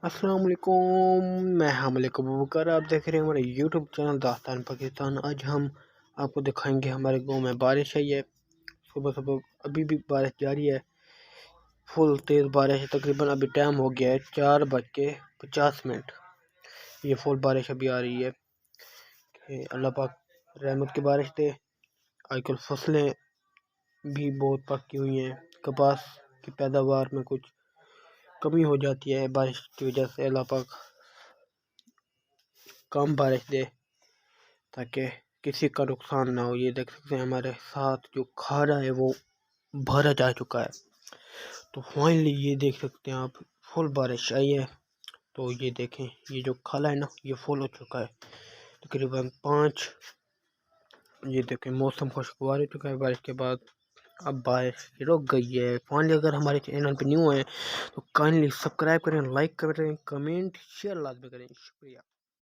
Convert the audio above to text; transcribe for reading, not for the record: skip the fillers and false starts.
السلام علیکم، میں حامل کبوکر، آپ دیکھ رہے ہیں ہمارے یوٹیوب چینل داستان پاکستان۔ آج ہم آپ کو دکھائیں گے ہمارے گاؤں میں بارش ہے۔ یہ صبح صبح ابھی بھی بارش جاری ہے، فل تیز بارش ہے۔ تقریباً ابھی ٹائم ہو گیا ہے 4:50۔ یہ فل بارش ابھی آ رہی ہے کہ اللہ پاک رحمت کی بارش دے۔ آج کل فصلیں بھی بہت پکی ہوئی ہیں، کپاس کی پیداوار میں کچھ کمی ہو جاتی ہے بارش کی وجہ سے۔ اللہ پاک کم بارش دے تاکہ کسی کا نقصان نہ ہو۔ یہ دیکھ سکتے ہیں ہمارے ساتھ جو کھارا ہے وہ بھرا جا چکا ہے، تو فائنلی یہ دیکھ سکتے ہیں آپ فل بارش آئی ہے۔ تو یہ دیکھیں، یہ جو کھالا ہے نا یہ فل ہو چکا ہے تقریباً 5۔ یہ دیکھیں موسم خوشگوار ہو چکا ہے بارش کے بعد۔ اب بارش رک گئی ہے فائنلی۔ اگر ہمارے چینل پہ نیو ہیں تو کائنڈلی سبسکرائب کریں، لائک کریں، کمنٹ شیئر لازمی کریں۔ شکریہ۔